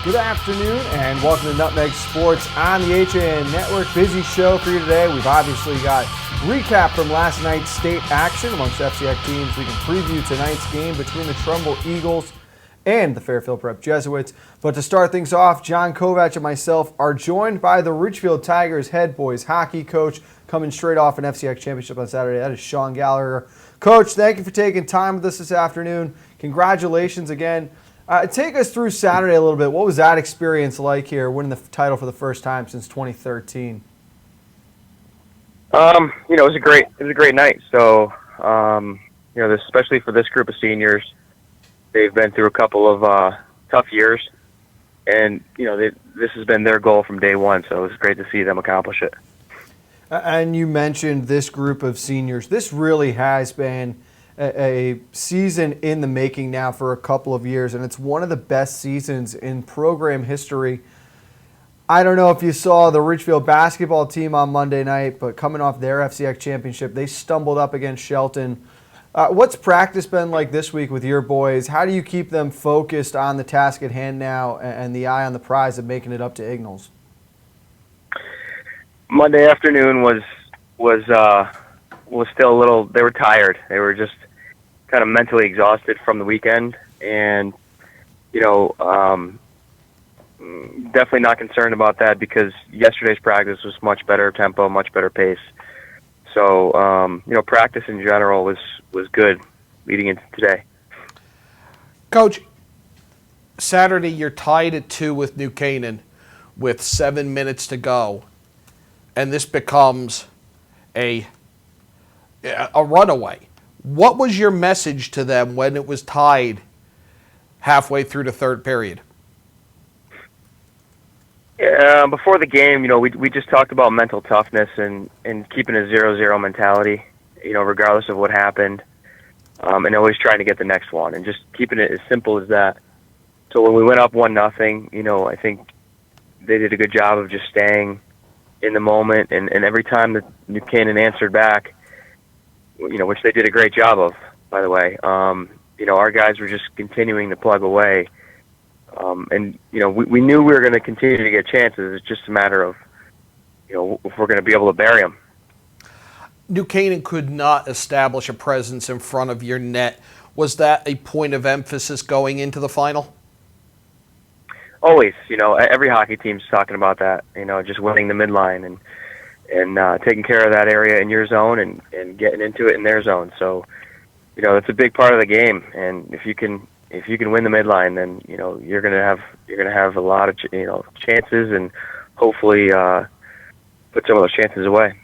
Good afternoon and welcome to Nutmeg Sports on the HAN Network. Busy show for you today. We've obviously got recap from last night's state action amongst FCX teams. We can preview tonight's game between the Trumbull Eagles and the Fairfield Prep Jesuits. But to start things off, John Kovac and myself are joined by the Richfield Tigers head boys hockey coach coming straight off an FCX championship on Saturday. That is Sean Gallagher. Coach, thank you for taking time with us this afternoon. Congratulations again. Take us through Saturday a little bit. What was that experience like here, winning the title for the first time since 2013? It was a great night. So, especially for this group of seniors, they've been through a couple of tough years, and this has been their goal from day one. So it was great to see them accomplish it. And you mentioned this group of seniors. This really has been a season in the making now for a couple of years, and it's one of the best seasons in program history. I don't know if you saw the Richfield basketball team on Monday night, but coming off their FCX championship, they stumbled up against Shelton. What's practice been like this week with your boys? How do you keep them focused on the task at hand now and the eye on the prize of making it up to Ignalls? Monday afternoon was still a little. They were tired. They were just kind of mentally exhausted from the weekend, and definitely not concerned about that because yesterday's practice was much better tempo, much better pace. So practice in general was good leading into today. Coach, Saturday you're tied at 2 with New Canaan with 7 minutes to go, and this becomes a runaway. What was your message to them when it was tied halfway through the third period? Yeah, before the game, we just talked about mental toughness and keeping a 0-0 mentality, regardless of what happened, and always trying to get the next one and just keeping it as simple as that. So when we went up 1-0, I think they did a good job of just staying in the moment, and every time that New Canaan answered back, which they did a great job of, by the way. Our guys were just continuing to plug away. We knew we were going to continue to get chances. It's just a matter of, if we're going to be able to bury them. New Canaan could not establish a presence in front of your net. Was that a point of emphasis going into the final? Always. Every hockey team's talking about that, just winning the midline and taking care of that area in your zone and getting into it in their zone. So, it's a big part of the game. And if you can win the midline, then you're gonna have a lot of chances and hopefully put some of those chances away.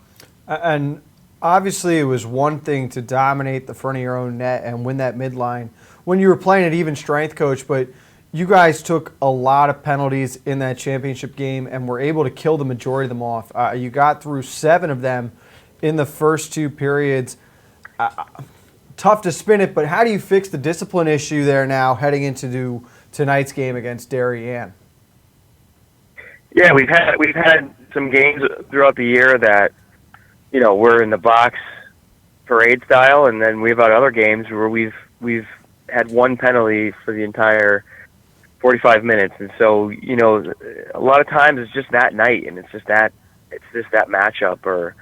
And obviously, it was one thing to dominate the front of your own net and win that midline when you were playing at even strength, Coach. But you guys took a lot of penalties in that championship game and were able to kill the majority of them off. You got through 7 of them in the first 2 periods. Tough to spin it, but how do you fix the discipline issue there now heading into tonight's game against Darien? Yeah, we've had some games throughout the year that we're in the box parade style, and then we've had other games where we've had 1 penalty for the entire 45 minutes, and so a lot of times it's just that night, and it's just that matchup, or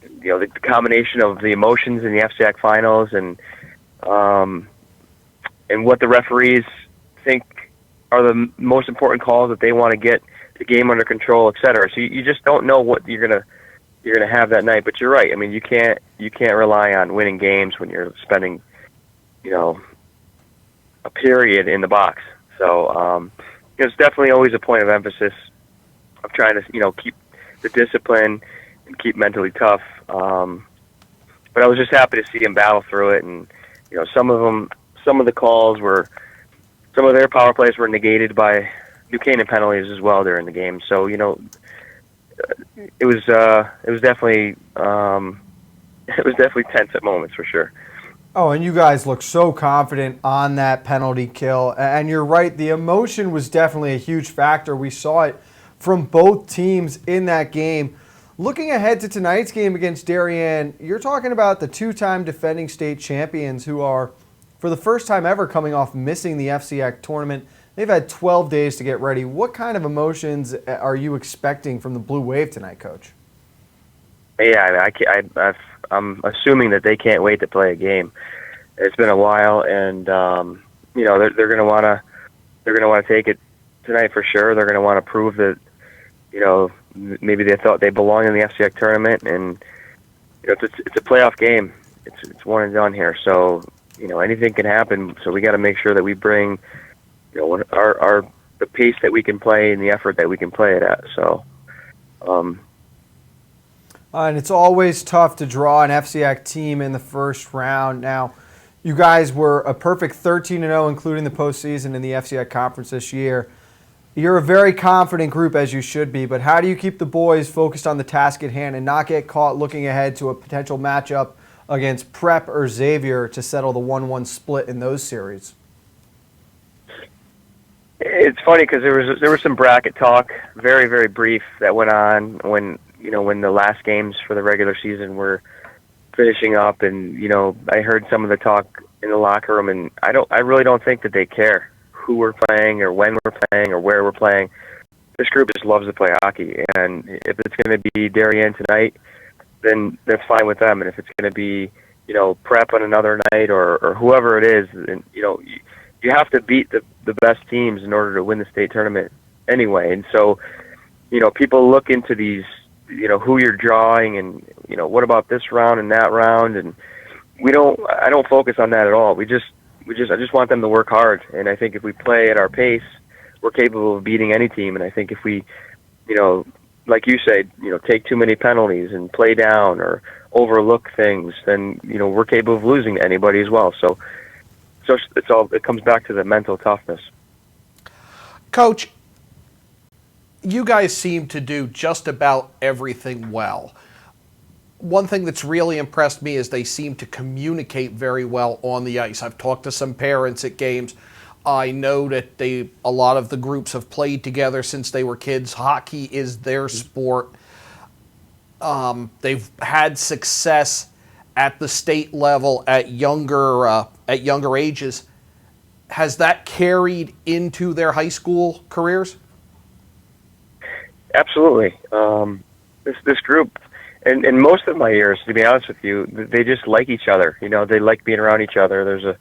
the combination of the emotions in the FCX finals and what the referees think are the most important calls that they want to get the game under control, etc. So you just don't know what you're gonna have that night. But you're right. I mean, you can't rely on winning games when you're spending a period in the box. So it's definitely always a point of emphasis of trying to keep the discipline and keep mentally tough. But I was just happy to see him battle through it, and some of the calls were, some of their power plays were negated by New Canaan penalties as well during the game. So it was definitely tense at moments for sure. Oh, and you guys look so confident on that penalty kill. And you're right, the emotion was definitely a huge factor. We saw it from both teams in that game. Looking ahead to tonight's game against Darien, you're talking about the 2-time defending state champions who are, for the first time ever, coming off missing the FCX tournament. They've had 12 days to get ready. What kind of emotions are you expecting from the Blue Wave tonight, Coach? Yeah, I'm assuming that they can't wait to play a game. It's been a while, and they're going to want to take it tonight for sure. They're going to want to prove that maybe they thought they belong in the FCX tournament, and it's a playoff game. It's one and done here, so anything can happen. So we got to make sure that we bring the pace that we can play and the effort that we can play it at. So. And it's always tough to draw an FCX team in the first round. Now, you guys were a perfect 13-0, including the postseason in the FCX conference this year. You're a very confident group, as you should be, but how do you keep the boys focused on the task at hand and not get caught looking ahead to a potential matchup against Prep or Xavier to settle the 1-1 split in those series? It's funny because there was some bracket talk, very, very brief, that went on when the last games for the regular season were finishing up, and I heard some of the talk in the locker room, and I really don't think that they care who we're playing or when we're playing or where we're playing. This group just loves to play hockey, and if it's going to be Darien tonight, then that's fine with them. And if it's going to be Prep on another night or whoever it is, then you have to beat the best teams in order to win the state tournament anyway. And so people look into these who you're drawing and what about this round and that round, and I don't focus on that at all. I just want them to work hard, and I think if we play at our pace, we're capable of beating any team. And I think if we like you say, take too many penalties and play down or overlook things, then we're capable of losing to anybody as well. So it comes back to the mental toughness. Coach, you guys seem to do just about everything well. One thing that's really impressed me is they seem to communicate very well on the ice. I've talked to some parents at games. I know that a lot of the groups have played together since they were kids. Hockey is their sport. They've had success at the state level at younger ages. Has that carried into their high school careers? Absolutely. This group, and in most of my years, to be honest with you, they just like each other. They like being around each other. There's a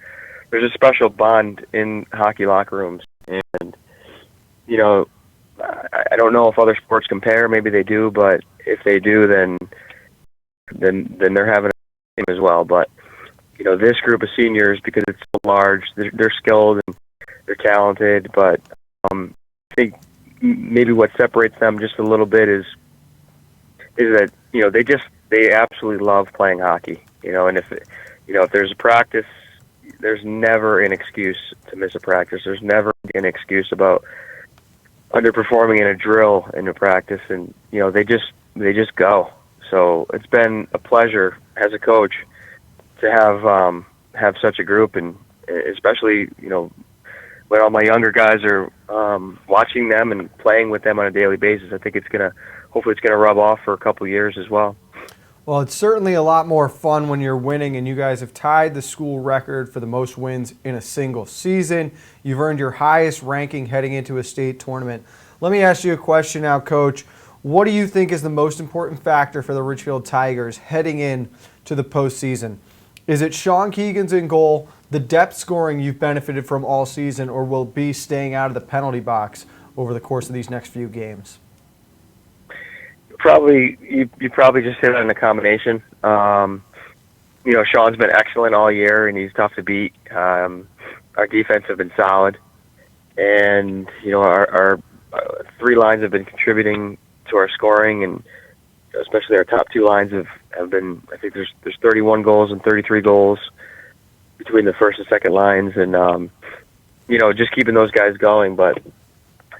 special bond in hockey locker rooms, and I don't know if other sports compare. Maybe they do, but if they do, then they're having a game as well. But this group of seniors, because it's so large, they're skilled and they're talented. But I think maybe what separates them just a little bit is that they absolutely love playing hockey. And if there's a practice, there's never an excuse to miss a practice. There's never an excuse about underperforming in a drill in a practice, and they just go. So it's been a pleasure as a coach to have such a group, and especially when all my younger guys are watching them and playing with them on a daily basis. I think hopefully it's gonna rub off for a couple years as well. Well, it's certainly a lot more fun when you're winning, and you guys have tied the school record for the most wins in a single season. You've earned your highest ranking heading into a state tournament. Let me ask you a question now, Coach. What do you think is the most important factor for the Ridgefield Tigers heading in to the postseason? Is it Sean Keegan's in goal, the depth scoring you've benefited from all season, or will it be staying out of the penalty box over the course of these next few games? You probably just hit on the combination. Sean's been excellent all year, and he's tough to beat. Our defense have been solid, and our three lines have been contributing to our scoring, and especially our top two lines have been. I think there's 31 goals and 33 goals between the first and second lines, and just keeping those guys going. But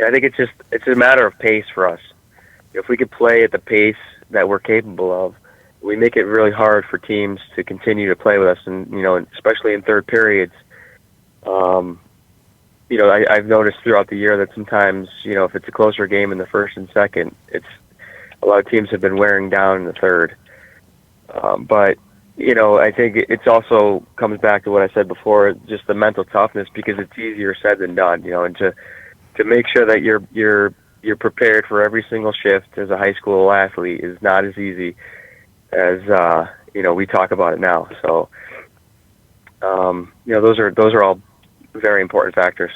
I think it's a matter of pace for us. If we could play at the pace that we're capable of, we make it really hard for teams to continue to play with us, and especially in third periods. I've noticed throughout the year that sometimes if it's a closer game in the first and second, a lot of teams have been wearing down in the third. But I think it's also comes back to what I said before, just the mental toughness, because it's easier said than done. And to make sure that you're prepared for every single shift as a high school athlete is not as easy as we talk about it now. So those are all very important factors.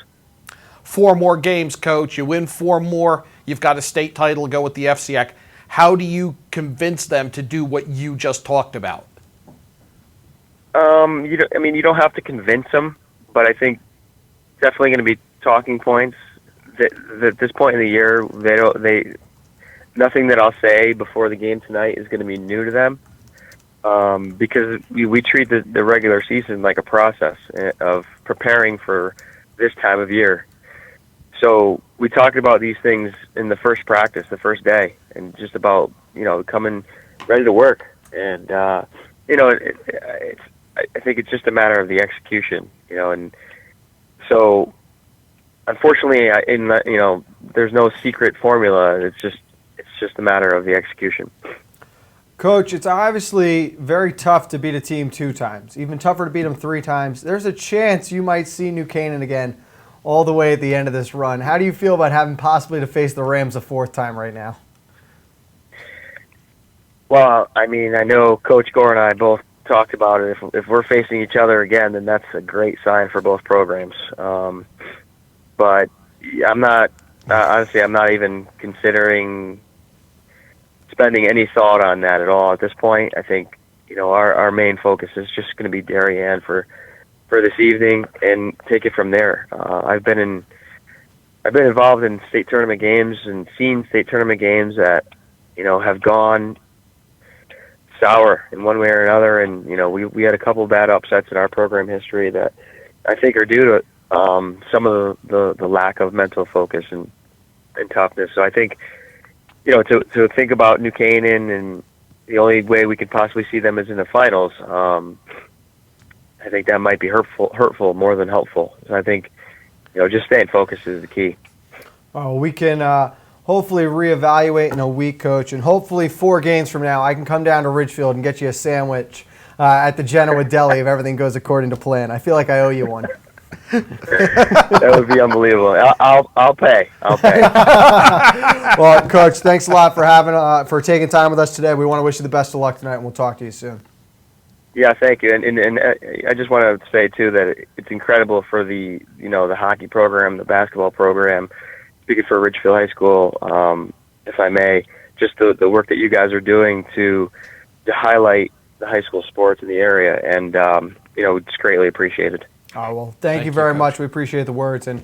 4 more games, Coach. You win 4 more. You've got a state title to go with the FCIAC. How do you convince them to do what you just talked about? You don't have to convince them, but I think definitely going to be talking points. That at this point in the year, nothing that I'll say before the game tonight is going to be new to them, because we treat the regular season like a process of preparing for this time of year. So we talked about these things in the first practice, the first day, and just about coming ready to work. And I think it's just a matter of the execution, and so unfortunately, there's no secret formula. It's just a matter of the execution. Coach, it's obviously very tough to beat a team 2 times, even tougher to beat them 3 times. There's a chance you might see New Canaan again all the way at the end of this run. How do you feel about having possibly to face the Rams a 4th time right now? Well, I know Coach Gore and I both talked about it. If we're facing each other again, then that's a great sign for both programs. But I'm not, honestly, I'm not even considering spending any thought on that at all at this point. I think, our main focus is just going to be Darien for this evening and take it from there. I've been involved in state tournament games and seen state tournament games that, have gone sour in one way or another. And, we had a couple of bad upsets in our program history that I think are due to some of the lack of mental focus and toughness. So I think, to think about New Canaan and the only way we could possibly see them is in the finals, I think that might be hurtful more than helpful. So I think, just staying focused is the key. We can hopefully reevaluate in a week, Coach, and hopefully 4 games from now I can come down to Ridgefield and get you a sandwich at the Genoa Deli if everything goes according to plan. I feel like I owe you one. That would be unbelievable. I'll pay. Well, Coach, thanks a lot for taking time with us today. We want to wish you the best of luck tonight, and we'll talk to you soon. Yeah, thank you. And I just want to say too that it's incredible for the the hockey program, the basketball program. Speaking for Ridgefield High School, if I may, just the work that you guys are doing to highlight the high school sports in the area, and it's greatly appreciated. Oh, well, thank you very much. We appreciate the words, and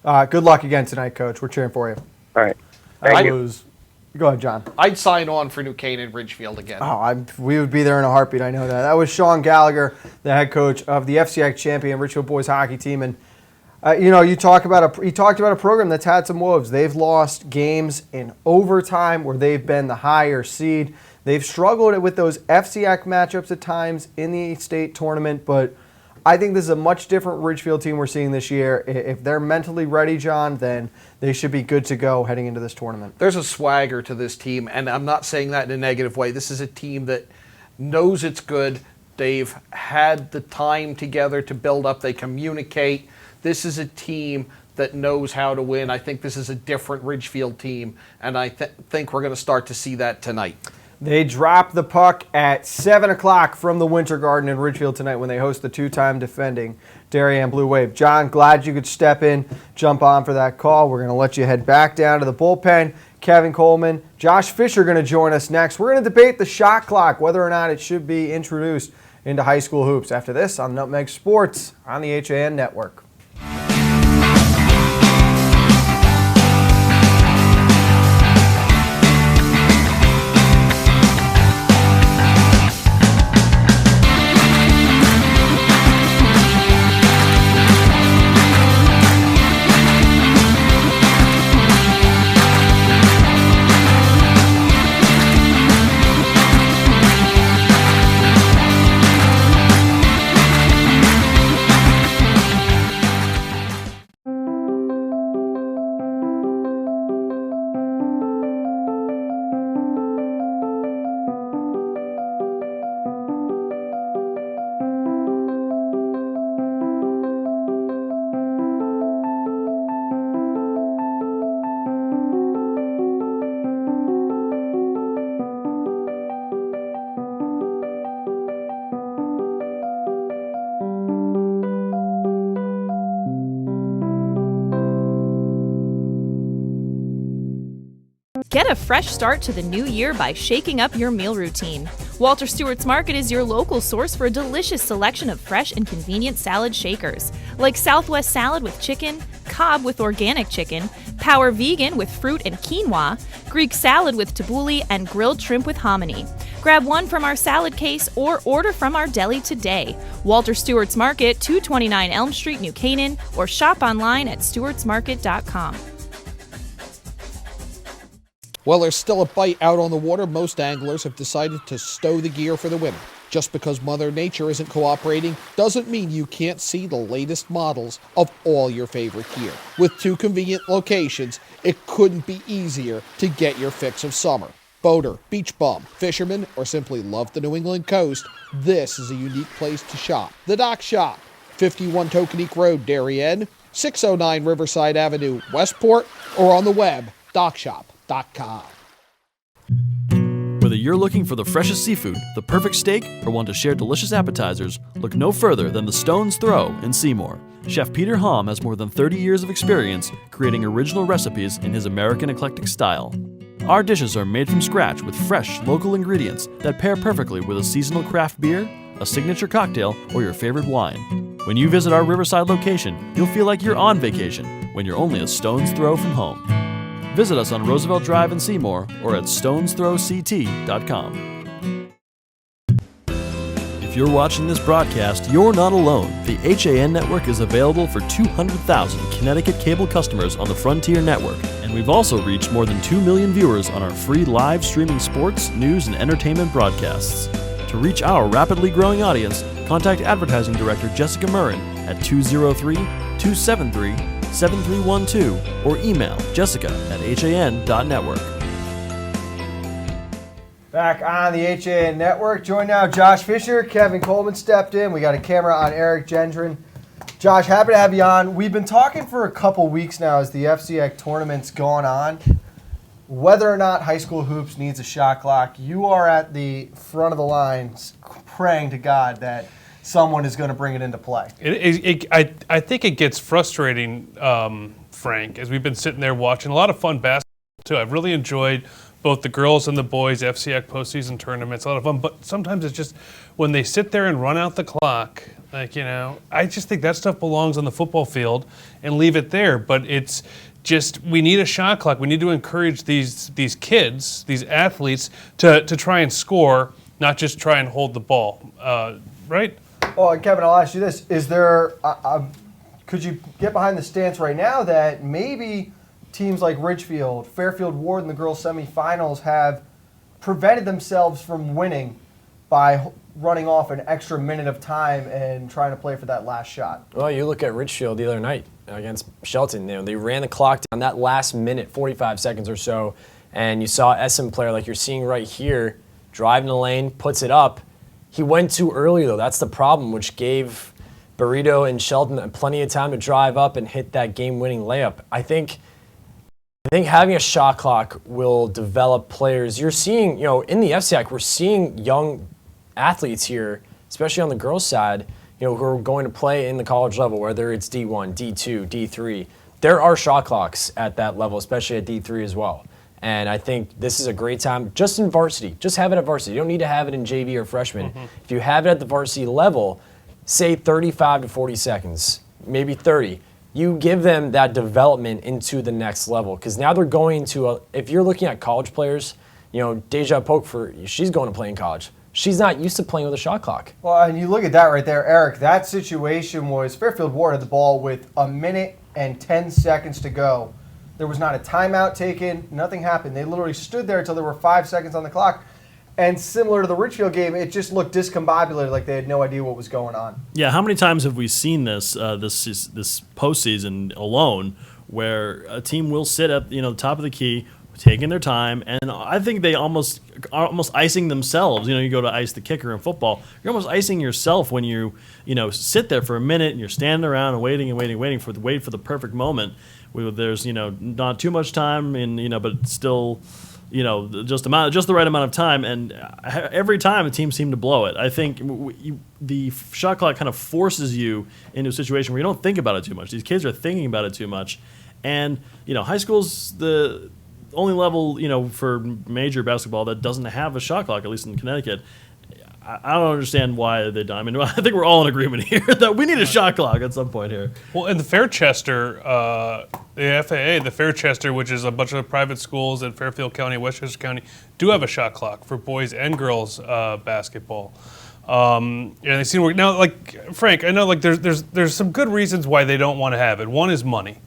good luck again tonight, Coach. We're cheering for you. All right. Thank you. Go ahead, John. I'd sign on for New Canaan Ridgefield again. We would be there in a heartbeat. I know that. That was Sean Gallagher, the head coach of the FCIAC champion Ridgefield boys hockey team, and you talked about a program that's had some woes. They've lost games in overtime where they've been the higher seed. They've struggled with those FCIAC matchups at times in the state tournament, but I think this is a much different Ridgefield team we're seeing this year. If they're mentally ready, John, then they should be good to go heading into this tournament. There's a swagger to this team, and I'm not saying that in a negative way. This is a team that knows it's good. They've had the time together to build up. They communicate. This is a team that knows how to win. I think this is a different Ridgefield team, and I think we're going to start to see that tonight. They drop the puck at 7 o'clock from the Winter Garden in Ridgefield tonight when they host the 2-time defending Darien Blue Wave. John, glad you could step in, jump on for that call. We're going to let you head back down to the bullpen. Kevin Coleman, Josh Fisher are going to join us next. We're going to debate the shot clock, whether or not it should be introduced into high school hoops. After this on Nutmeg Sports on the HAN Network. Get a fresh start to the new year by shaking up your meal routine. Walter Stewart's Market is your local source for a delicious selection of fresh and convenient salad shakers, like Southwest salad with chicken, Cobb with organic chicken, Power Vegan with fruit and quinoa, Greek salad with tabbouleh, and grilled shrimp with hominy. Grab one from our salad case or order from our deli today. Walter Stewart's Market, 229 Elm Street, New Canaan, or shop online at stewartsmarket.com. While there's still a bite out on the water, most anglers have decided to stow the gear for the winter. Just because Mother Nature isn't cooperating doesn't mean you can't see the latest models of all your favorite gear. With 2 convenient locations, it couldn't be easier to get your fix of summer. Boater, beach bum, fisherman, or simply love the New England coast, this is a unique place to shop. The Dock Shop, 51 Tokenique Road, Darien, 609 Riverside Avenue, Westport, or on the web, dockshop.com. Whether you're looking for the freshest seafood, the perfect steak, or want to share delicious appetizers, look no further than the Stone's Throw in Seymour. Chef Peter Hom has more than 30 years of experience creating original recipes in his American eclectic style. Our dishes are made from scratch with fresh, local ingredients that pair perfectly with a seasonal craft beer, a signature cocktail, or your favorite wine. When you visit our Riverside location, you'll feel like you're on vacation when you're only a stone's throw from home. Visit us on Roosevelt Drive in Seymour or at StonesThrowCT.com. If you're watching this broadcast, you're not alone. The HAN network is available for 200,000 Connecticut cable customers on the Frontier Network, and we've also reached more than 2 million viewers on our free live streaming sports, news, and entertainment broadcasts. To reach our rapidly growing audience, contact Advertising Director Jessica Murrin at 203-273-7312 or email jessica@han.network. Back on the HAN Network, joined now Josh Fisher. Kevin Coleman stepped in. We got a camera on Eric Gendron. Josh, happy to have you on. We've been talking for a couple weeks now as the FCX tournament's gone on, whether or not high school hoops needs a shot clock. You are at the front of the line praying to God that someone is going to bring it into play. I think it gets frustrating, Frank, as we've been sitting there watching a lot of fun basketball, too. I've really enjoyed both the girls and the boys FCX postseason tournaments. A lot of fun, but sometimes it's just when they sit there and run out the clock, like, you know, I just think that stuff belongs on the football field and leave it there. But it's just, we need a shot clock. We need to encourage these kids, these athletes, to try and score, not just try and hold the ball, right? Well, and Kevin, I'll ask you this. Is there, could you get behind the stance right now that maybe teams like Ridgefield, Fairfield Ward in the girls' semifinals have prevented themselves from winning by running off an extra minute of time and trying to play for that last shot? Well, you look at Ridgefield the other night against Shelton. You know, they ran the clock down that last minute, 45 seconds or so, and you saw SM player like you're seeing right here, driving the lane, puts it up. He went too early, though. That's the problem, which gave Burrito and Shelton plenty of time to drive up and hit that game-winning layup. I think having a shot clock will develop players. You're seeing, you know, in the FCX, we're seeing young athletes here, especially on the girls' side, you know, who are going to play in the college level, whether it's D1, D2, D3. There are shot clocks at that level, especially at D3 as well. And I think this is a great time, just in varsity. Just have it at varsity. You don't need to have it in JV or freshman. Mm-hmm. If you have it at the varsity level, say 35 to 40 seconds, maybe 30. You give them that development into the next level. Because now they're going to, if you're looking at college players, you know, Deja Pokeford, she's going to play in college. She's not used to playing with a shot clock. Well, and you look at that right there, Eric. That situation was Fairfield Ward had the ball with 1 minute and 10 seconds to go. There was not a timeout taken. Nothing happened. They literally stood there until there were 5 seconds on the clock. And similar to the Ridgefield game, it just looked discombobulated, like they had no idea what was going on. Yeah, how many times have we seen this this postseason alone, where a team will sit at the top of the key, taking their time, and I think they are almost icing themselves. You know, you go to ice the kicker in football, you're almost icing yourself when you sit there for a minute and you're standing around and waiting for the perfect moment. There's not too much time, and but still. Just the right amount of time, and every time a team seemed to blow it. I think the shot clock kind of forces you into a situation where you don't think about it too much. These kids are thinking about it too much, and high school's only level, for major basketball that doesn't have a shot clock, at least in Connecticut. I don't understand why they don't. I mean, I think we're all in agreement here that we need a shot clock at some point here. Well, in the Fairchester, the FAA, the Fairchester, which is a bunch of private schools in Fairfield County, Westchester County, do have a shot clock for boys and girls basketball. And they seem to work. Now, like Frank, I know like there's some good reasons why they don't want to have it. One is money.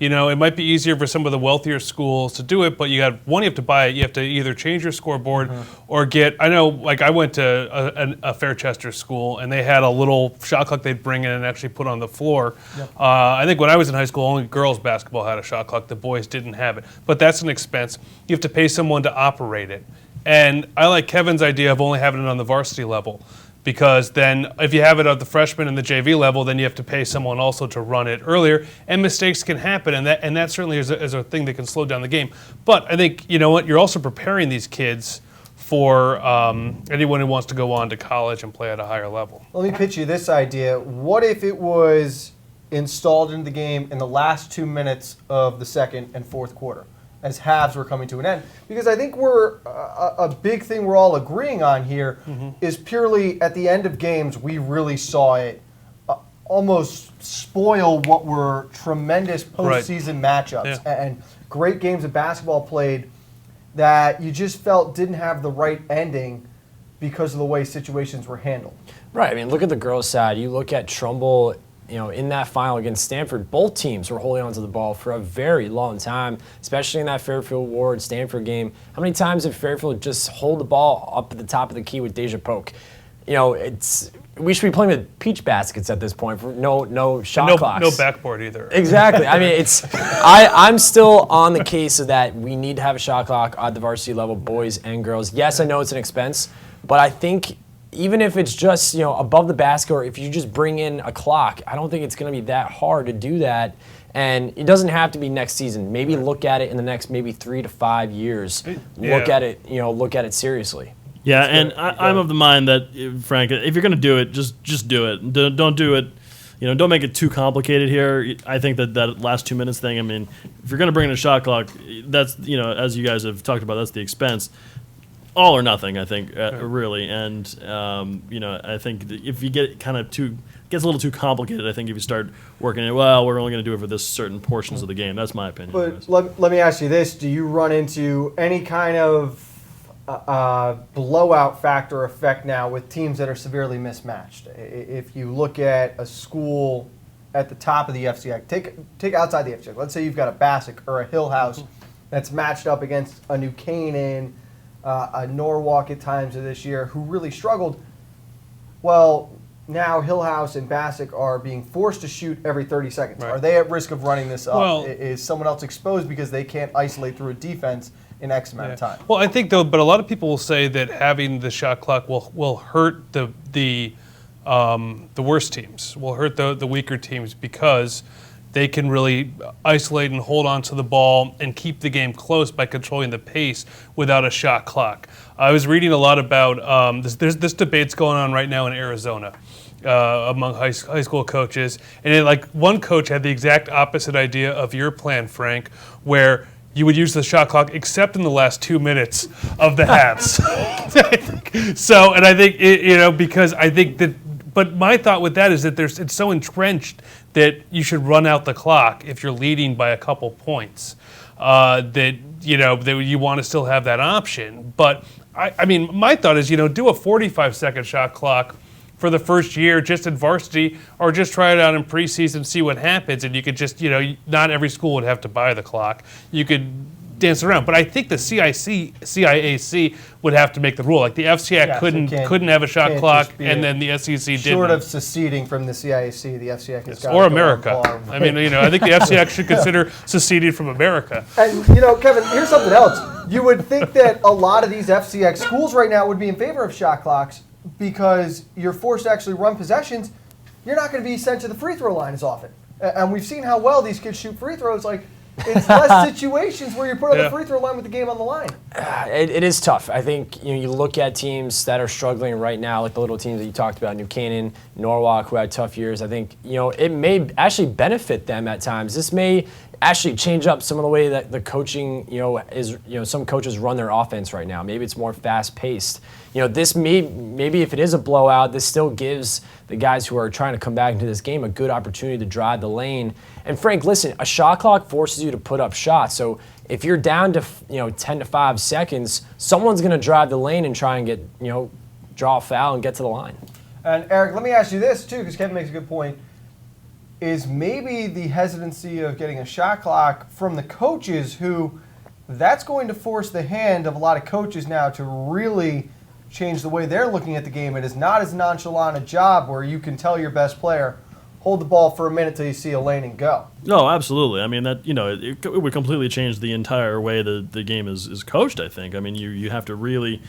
It might be easier for some of the wealthier schools to do it, but you have to buy it. You have to either change your scoreboard or get. I know, like I went to a Fairchester school, and they had a little shot clock they'd bring in and actually put on the floor. Yep. I think when I was in high school, only girls basketball had a shot clock. The boys didn't have it, but that's an expense. You have to pay someone to operate it, and I like Kevin's idea of only having it on the varsity level. Because then if you have it at the freshman and the JV level, then you have to pay someone also to run it earlier, and mistakes can happen, and that certainly is a thing that can slow down the game. But I think, you know what, you're also preparing these kids for anyone who wants to go on to college and play at a higher level. Let me pitch you this idea. What if it was installed into the game in the last 2 minutes of the second and fourth quarter, as halves were coming to an end? Because I think a big thing we're all agreeing on here is purely at the end of games, we really saw it almost spoil what were tremendous postseason matchups and great games of basketball played that you just felt didn't have the right ending because of the way situations were handled. Right. I mean, look at the girls' side. You look at Trumbull. In that final against Stanford, both teams were holding onto the ball for a very long time, especially in that Fairfield-Ward-Stanford game. How many times did Fairfield just hold the ball up at the top of the key with Deja Polk? We should be playing with peach baskets at this point for no shot clocks. No backboard either. Exactly. I mean, I'm still on the case of that we need to have a shot clock at the varsity level, boys and girls. Yes, I know it's an expense, but I think even if it's just above the basket, or if you just bring in a clock, I don't think it's going to be that hard to do that. And it doesn't have to be next season. Maybe look at it in the next 3 to 5 years. Look at it seriously. Yeah, and I'm of the mind that, Frank, if you're going to do it, just do it. Don't do it. Don't make it too complicated here. I think that last 2 minutes thing. I mean, if you're going to bring in a shot clock, that's as you guys have talked about, that's the expense. All or nothing, I think, really. And, I think if you gets a little too complicated, I think if you start working it, well, we're only going to do it for this certain portions of the game. That's my opinion. But let me ask you this. Do you run into any kind of blowout factor effect now with teams that are severely mismatched? If you look at a school at the top of the FCX, take outside the FCX. Let's say you've got a Bassick or a Hill House that's matched up against a New Canaan, a Norwalk at times of this year, who really struggled. Well, now Hillhouse and Bassick are being forced to shoot every 30 seconds. Right. Are they at risk of running this up? Well, is someone else exposed because they can't isolate through a defense in X amount of time? Well, I think but a lot of people will say that having the shot clock will hurt the worst teams, will hurt the weaker teams, because they can really isolate and hold on to the ball and keep the game close by controlling the pace without a shot clock. I was reading a lot about this debate's going on right now in Arizona among high school coaches, and one coach had the exact opposite idea of your plan, Frank, where you would use the shot clock except in the last 2 minutes of the halves. So, and I think because I think that. But my thought with that is that it's so entrenched that you should run out the clock if you're leading by a couple points. That you want to still have that option. But I mean, my thought is do a 45-second shot clock for the first year just in varsity, or just try it out in preseason, see what happens, and you could just not every school would have to buy the clock. You could dance around, but I think the CIAC would have to make the rule. Like the FCIAC couldn't have a shot clock, and then the SEC didn't. Short of seceding from the CIAC, the FCIAC has got or America. I mean, I think the FCIAC should consider seceding from America. And Kevin, here's something else. You would think that a lot of these FCIAC schools right now would be in favor of shot clocks because you're forced to actually run possessions. You're not going to be sent to the free throw line as often, and we've seen how well these kids shoot free throws. Like, it's less situations where you're put on the free throw line with the game on the line. It is tough. I think you look at teams that are struggling right now, like the little teams that you talked about, New Canaan, Norwalk, who had tough years. I think it may actually benefit them at times. This may actually change up some of the way that the coaching is. Some coaches run their offense right now. Maybe it's more fast paced. This maybe if it is a blowout, this still gives the guys who are trying to come back into this game a good opportunity to drive the lane. And Frank, listen, a shot clock forces you to put up shots. So if you're down to 10 to 5 seconds, someone's going to drive the lane and try and get draw a foul and get to the line. And Eric, let me ask you this too, because Kevin makes a good point. Is maybe the hesitancy of getting a shot clock from the coaches who that's going to force the hand of a lot of coaches now to really change the way they're looking at the game. It is not as nonchalant a job where you can tell your best player, hold the ball for a minute till you see a lane and go. No, absolutely. I mean, that it would completely change the entire way the game is coached, I think. I mean, you have to really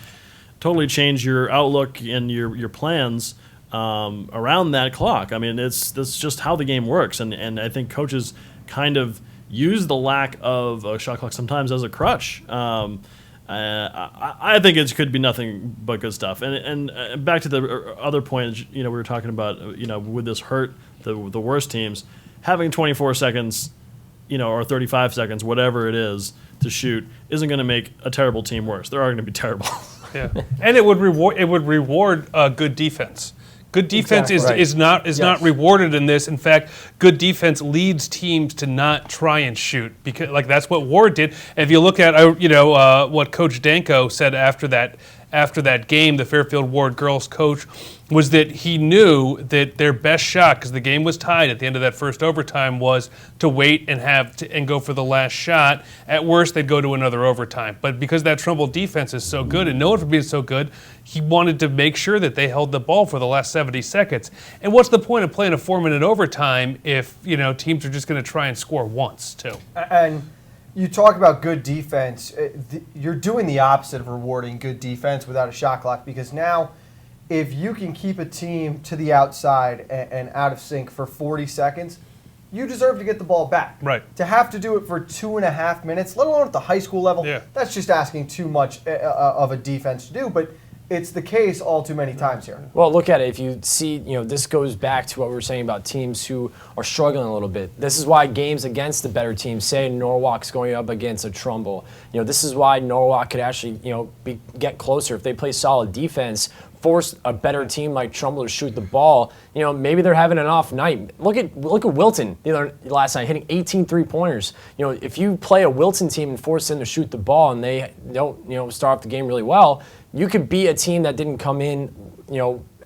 totally change your outlook and your plans around that clock. I mean, that's just how the game works. And I think coaches kind of use the lack of a shot clock sometimes as a crutch. I think it could be nothing but good stuff. And back to the other point, we were talking about, would this hurt the worst teams? Having 24 seconds, or 35 seconds, whatever it is, to shoot isn't going to make a terrible team worse. They're all going to be terrible. Yeah, and it would reward good defense. Good defense is not rewarded in this. In fact, good defense leads teams to not try and shoot because that's what Ward did. And if you look at what Coach Danko said after that game, the Fairfield Ward girls coach, was that he knew that their best shot, because the game was tied at the end of that first overtime, was to wait and go for the last shot. At worst, they'd go to another overtime. But because that Trumbull defense is so good and known for being so good, he wanted to make sure that they held the ball for the last 70 seconds. And what's the point of playing a 4-minute overtime if teams are just going to try and score once too? And you talk about good defense. You're doing the opposite of rewarding good defense without a shot clock, because now if you can keep a team to the outside and out of sync for 40 seconds, you deserve to get the ball back. Right. To have to do it for 2.5 minutes, let alone at the high school level, that's just asking too much of a defense to do. But it's the case all too many times here. Well, look at it. If you see, this goes back to what we were saying about teams who are struggling a little bit. This is why games against the better teams, say Norwalk's going up against a Trumbull, this is why Norwalk could actually, get closer if they play solid defense, force a better team like Trumbull to shoot the ball. Maybe they're having an off night. Look at Wilton last night, hitting 18 three-pointers. If you play a Wilton team and force them to shoot the ball and they don't, start off the game really well, you could be a team that didn't come in,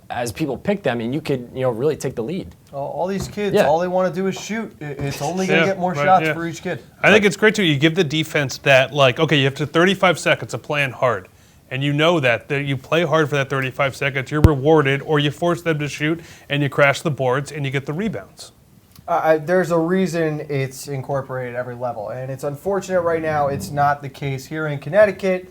as people pick them, and you could, really take the lead. All these kids, all they want to do is shoot. It's only going to get more shots for each kid. I think it's great too. You give the defense that, you have to 35 seconds of playing hard. And that you play hard for that 35 seconds, you're rewarded, or you force them to shoot and you crash the boards and you get the rebounds. There's a reason it's incorporated at every level, and it's unfortunate right now it's not the case here in Connecticut.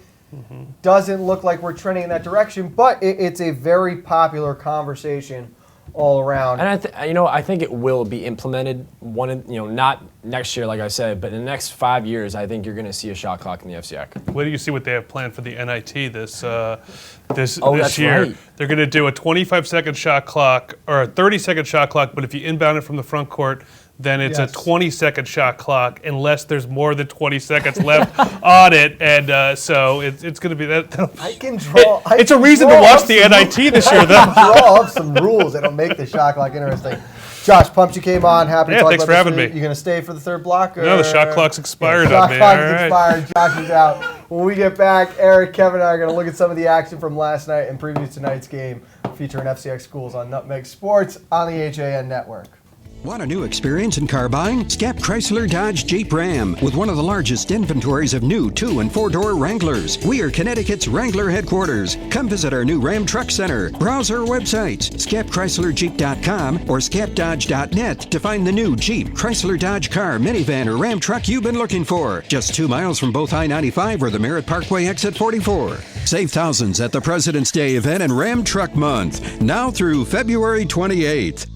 Doesn't look like we're trending in that direction, but it's a very popular conversation all around. And I think it will be implemented. Not next year, like I said, but in the next 5 years, I think you're going to see a shot clock in the FCIAC. Wait do you see what they have planned for the NIT this that's year? Right. They're going to do a 25-second shot clock or a 30-second shot clock, but if you inbound it from the front court, then it's a 20-second shot clock unless there's more than 20 seconds left on it. And so it's going to be that. I can draw. It's a reason to watch the NIT this year, though. I can draw up some rules that'll make the shot clock interesting. Josh, pumped you came on. Happy to talk thanks about for having me. You going to stay for the third block? No, the shot clock's expired on me. Shot clock's expired. Josh is out. When we get back, Eric, Kevin, and I are going to look at some of the action from last night and preview tonight's game featuring FCX schools on Nutmeg Sports on the HAN Network. Want a new experience in car buying? Scap Chrysler Dodge Jeep Ram with one of the largest inventories of new 2- and 4-door Wranglers. We are Connecticut's Wrangler headquarters. Come visit our new Ram Truck Center. Browse our websites, scapchryslerjeep.com or scapdodge.net to find the new Jeep, Chrysler Dodge car, minivan, or Ram truck you've been looking for. Just 2 miles from both I-95 or the Merritt Parkway exit 44. Save thousands at the President's Day event and Ram Truck Month, now through February 28th.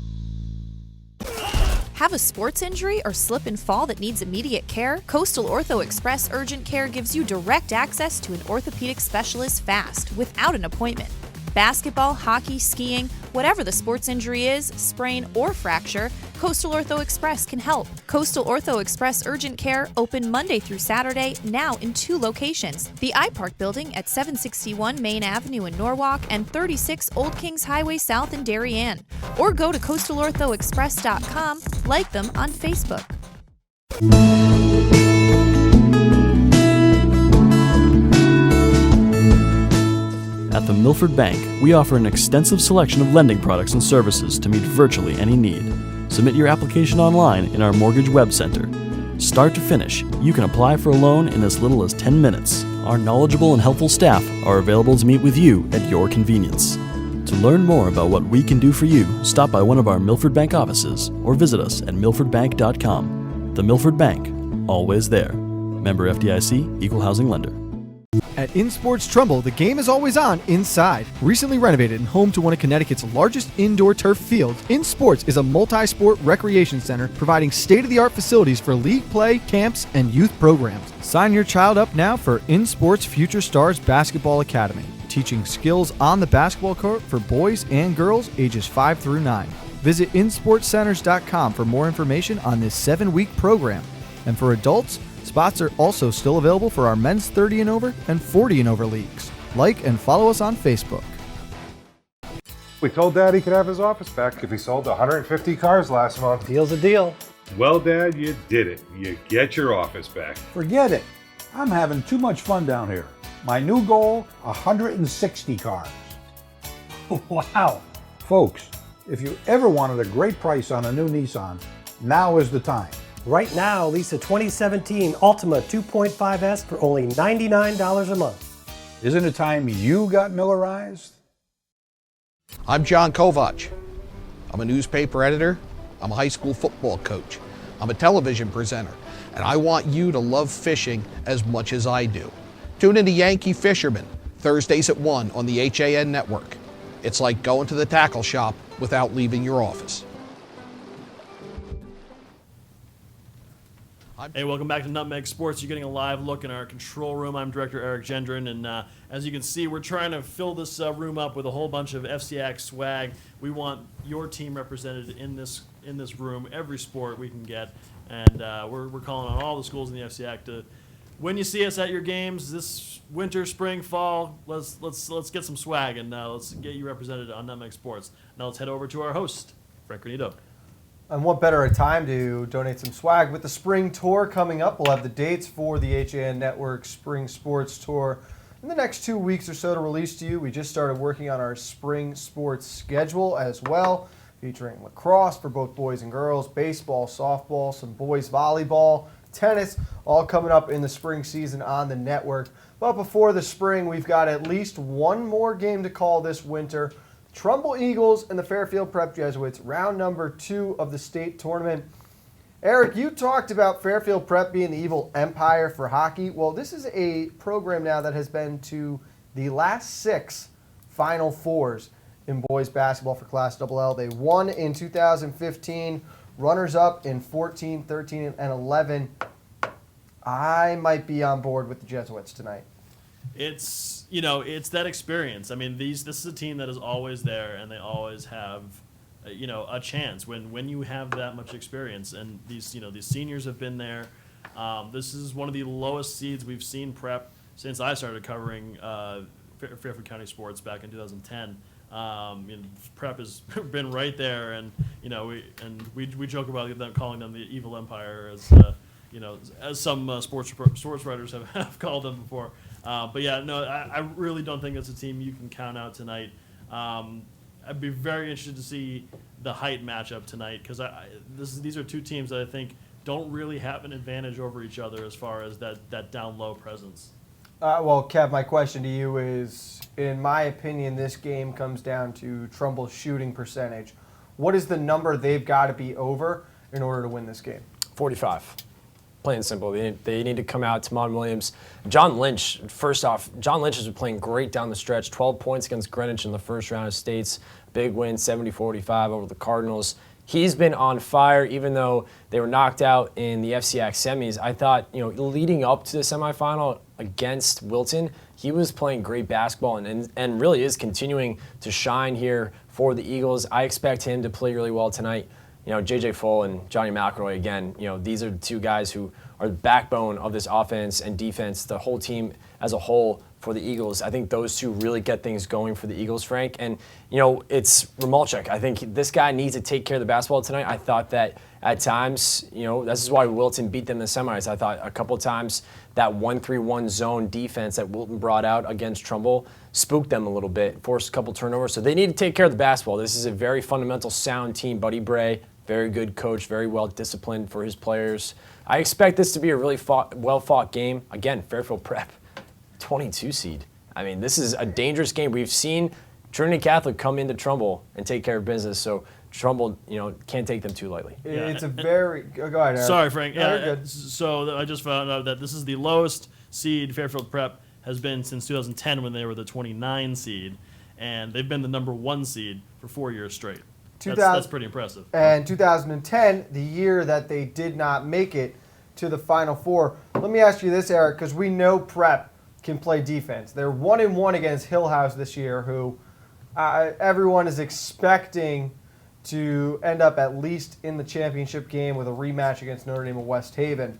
Have a sports injury or slip and fall that needs immediate care? Coastal Ortho Express Urgent Care gives you direct access to an orthopedic specialist fast, without an appointment. Basketball, hockey, skiing, whatever the sports injury is, sprain or fracture, Coastal Ortho Express can help. Coastal Ortho Express Urgent Care, open Monday through Saturday, now in 2 locations. The iPark Building at 761 Main Avenue in Norwalk and 36 Old Kings Highway South in Darien. Or go to coastalorthoexpress.com, like them on Facebook. At the Milford Bank, we offer an extensive selection of lending products and services to meet virtually any need. Submit your application online in our Mortgage Web Center. Start to finish, you can apply for a loan in as little as 10 minutes. Our knowledgeable and helpful staff are available to meet with you at your convenience. To learn more about what we can do for you, stop by one of our Milford Bank offices or visit us at milfordbank.com. The Milford Bank, always there. Member FDIC, Equal Housing Lender. At InSports Trumbull, the game is always on inside. Recently renovated and home to one of Connecticut's largest indoor turf fields, InSports is a multi-sport recreation center providing state-of-the-art facilities for league play, camps, and youth programs. Sign your child up now for InSports Future Stars Basketball Academy, teaching skills on the basketball court for boys and girls ages 5 through 9. Visit InSportsCenters.com for more information on this 7-week program. And for adults, spots are also still available for our men's 30 and over and 40 and over leagues. Like and follow us on Facebook. We told Dad he could have his office back if he sold 150 cars last month. Deal's a deal. Well, Dad, you did it. You get your office back. Forget it. I'm having too much fun down here. My new goal, 160 cars. Wow. Folks, if you ever wanted a great price on a new Nissan, now is the time. Right now, lease a 2017 Altima 2.5S for only $99 a month. Isn't it time you got Millerized? I'm John Kovach. I'm a newspaper editor. I'm a high school football coach. I'm a television presenter. And I want you to love fishing as much as I do. Tune in to Yankee Fisherman, Thursdays at 1 on the HAN network. It's like going to the tackle shop without leaving your office. Hey, welcome back to Nutmeg Sports. You're getting a live look in our control room. I'm Director Eric Gendron, and as you can see, we're trying to fill this room up with a whole bunch of FCX swag. We want your team represented in this room, every sport we can get, and we're calling on all the schools in the FCX to, when you see us at your games this winter, spring, fall, let's get some swag and let's get you represented on Nutmeg Sports. Now let's head over to our host, Frank Granito. And what better a time to donate some swag with the spring tour coming up. We'll have the dates for the HAN Network Spring Sports Tour in the next 2 weeks or so to release to you. We just started working on our spring sports schedule as well, featuring lacrosse for both boys and girls, baseball, softball, some boys volleyball, tennis, all coming up in the spring season on the network. But before the spring, we've got at least one more game to call this winter. Trumbull Eagles and the Fairfield Prep Jesuits, round number 2 of the state tournament. Eric, you talked about Fairfield Prep being the evil empire for hockey. Well, this is a program now that has been to the last 6 Final Fours in boys basketball for Class LL. They won in 2015, runners-up in 14, 13, and 11. I might be on board with the Jesuits tonight. It's that experience. I mean, this is a team that is always there, and they always have, a chance when you have that much experience. And these seniors have been there. This is one of the lowest seeds we've seen Prep since I started covering Fairfield County sports back in 2010. Prep has been right there, and we joke about them calling them the evil empire, as some sports writers have called them before. But yeah, no, I really don't think it's a team you can count out tonight. I'd be very interested to see the height matchup tonight, because these are two teams that I think don't really have an advantage over each other as far as that down low presence. Well, Kev, my question to you is, in my opinion, this game comes down to Trumbull's shooting percentage. What is the number they've got to be over in order to win this game? 45. Plain and simple. They need to come out. Tamon Williams. John Lynch, first off, John Lynch has been playing great down the stretch. 12 points against Greenwich in the first round of states. Big win, 70-45 over the Cardinals. he's been on fire. Even though they were knocked out in the FCX semis, I thought, leading up to the semifinal against Wilton, he was playing great basketball and really is continuing to shine here for the Eagles. I expect him to play really well tonight. J.J. Full and Johnny McElroy, again, these are the two guys who are the backbone of this offense and defense, the whole team as a whole for the Eagles. I think those two really get things going for the Eagles, Frank. And, it's Romalchuk. I think this guy needs to take care of the basketball tonight. I thought that at times, this is why Wilton beat them in the semis. I thought a couple of times that 1-3-1 zone defense that Wilton brought out against Trumbull spooked them a little bit, forced a couple turnovers. So they need to take care of the basketball. This is a very fundamental, sound team. Buddy Bray, very good coach, very well disciplined for his players. I expect this to be a really well-fought game. Again, Fairfield Prep, 22 seed. I mean, this is a dangerous game. We've seen Trinity Catholic come into Trumbull and take care of business, so Trumbull, can't take them too lightly. It's a very... Go ahead, Eric. Sorry, Frank. You're good. So I just found out that this is the lowest seed Fairfield Prep has been since 2010 when they were the 29 seed, and they've been the number 1 seed for 4 years straight. That's pretty impressive. And 2010, the year that they did not make it to the Final Four. Let me ask you this, Eric, because we know Prep can play defense. They're 1-1 against Hill House this year, who everyone is expecting to end up at least in the championship game with a rematch against Notre Dame of West Haven.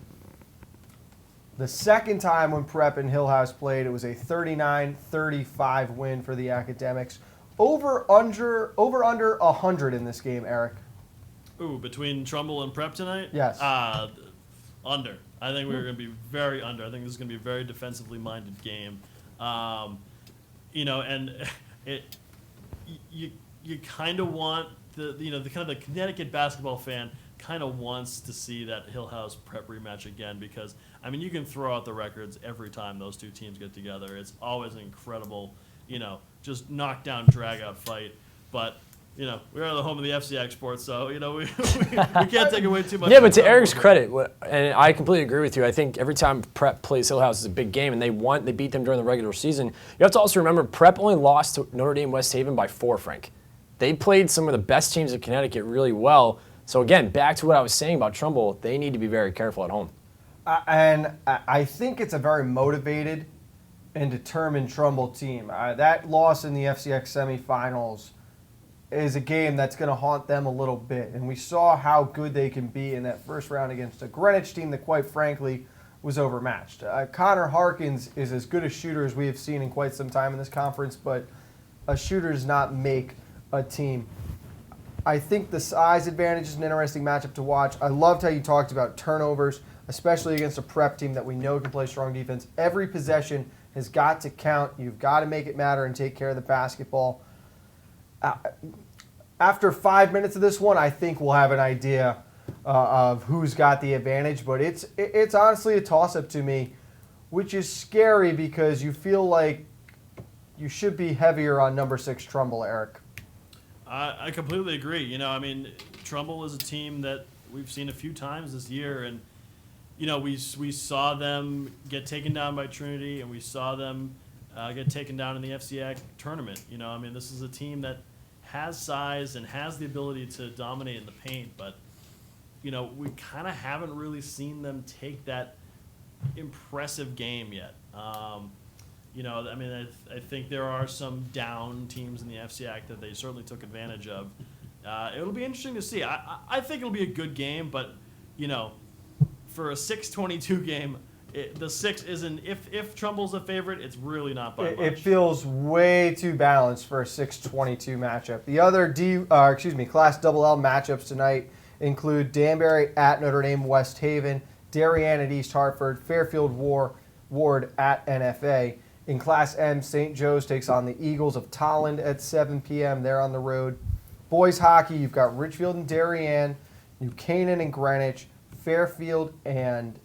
The second time when Prep and Hill House played, it was a 39-35 win for the Academics. Over under 100 in this game, Eric. Ooh, between Trumbull and Prep tonight? Yes. Under. I think we're going to be very under. I think this is going to be a very defensively minded game. And you kind of want the Connecticut basketball fan kind of wants to see that Hill House Prep rematch again because you can throw out the records every time those two teams get together. It's always an incredible, just knockdown, drag-out fight. But, we are the home of the FCX sports, so, we can't take away too much. Yeah, but to Eric's credit, and I completely agree with you, I think every time Prep plays Hill House is a big game, and they beat them during the regular season. You have to also remember, Prep only lost to Notre Dame West Haven by 4, Frank. They played some of the best teams in Connecticut really well. So, again, back to what I was saying about Trumbull, they need to be very careful at home. And I think it's a very motivated and determined Trumbull team. That loss in the FCX semifinals is a game that's going to haunt them a little bit. And we saw how good they can be in that first round against a Greenwich team that, quite frankly, was overmatched. Connor Harkins is as good a shooter as we have seen in quite some time in this conference, but a shooter does not make a team. I think the size advantage is an interesting matchup to watch. I loved how you talked about turnovers, especially against a Prep team that we know can play strong defense. Every possession has got to count. You've got to make it matter and take care of the basketball. After 5 minutes of this one, I think we'll have an idea of who's got the advantage, but it's honestly a toss-up to me, which is scary because you feel like you should be heavier on number 6 Trumbull, Eric. I completely agree. Trumbull is a team that we've seen a few times this year, and we saw them get taken down by Trinity, and we saw them get taken down in the FCX tournament. This is a team that has size and has the ability to dominate in the paint, but we kind of haven't really seen them take that impressive game yet. I think there are some down teams in the FCX that they certainly took advantage of. It'll be interesting to see. I think it'll be a good game, but, for a 6-22 game, the 6 isn't. If Trumbull's a favorite, it's really not by much. It feels way too balanced for a 6-22 matchup. The other Class LL matchups tonight include Danbury at Notre Dame West Haven, Darien at East Hartford, Fairfield Ward at NFA. In Class M, St. Joe's takes on the Eagles of Tolland at 7 p.m. They're on the road. Boys hockey, you've got Richfield and Darien, New Canaan and Greenwich, Fairfield and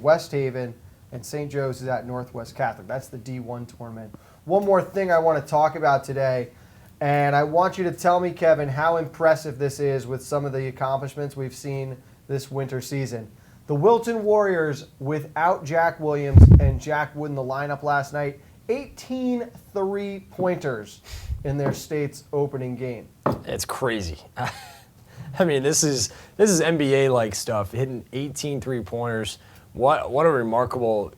West Haven, and St. Joe's is at Northwest Catholic. That's the D1 tournament. One more thing I want to talk about today, and I want you to tell me, Kevin, how impressive this is with some of the accomplishments we've seen this winter season. The Wilton Warriors, without Jack Williams and Jack Wood in the lineup last night, 18 3-pointers in their state's opening game. It's crazy. I mean, this is NBA-like stuff. Hitting 18 3-pointers. What a remarkable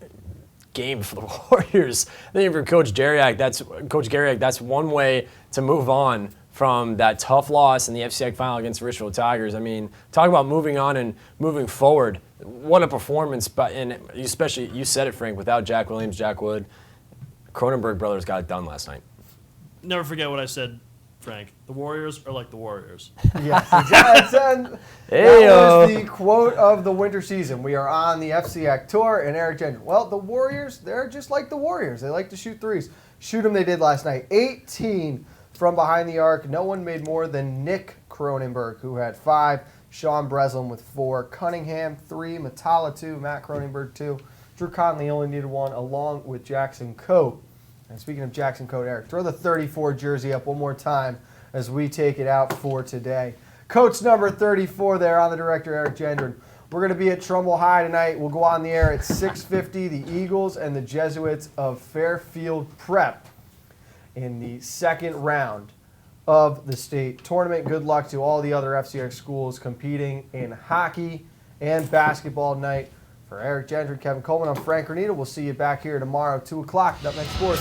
game for the Warriors. I think for Coach Garriak, that's one way to move on from that tough loss in the FCX final against the Richfield Tigers. I mean, talk about moving on and moving forward. What a performance! And especially, you said it, Frank, without Jack Williams, Jack Wood, Cronenberg brothers got it done last night. Never forget what I said, Frank. The Warriors are like the Warriors. Yes, exactly. That was the quote of the winter season. We are on the FCX tour, and Eric Gendron. Well, the Warriors, they're just like the Warriors. They like to shoot threes. Shoot them, they did last night. 18 from behind the arc. No one made more than Nick Cronenberg, who had 5. Sean Breslin with 4. Cunningham, 3. Matala, 2. Matt Cronenberg, 2. Drew Conley only needed 1, along with Jackson Coate. And speaking of Jackson Coate, Eric, throw the 34 jersey up one more time as we take it out for today. Coate's number 34 there on the director, Eric Gendron. We're going to be at Trumbull High tonight. We'll go on the air at 6:50. The Eagles and the Jesuits of Fairfield Prep in the second round of the state tournament. Good luck to all the other FCX schools competing in hockey and basketball tonight. For Eric Gendron, Kevin Coleman, I'm Frank Granito. We'll see you back here tomorrow, 2 o'clock, Nutmeg Sports.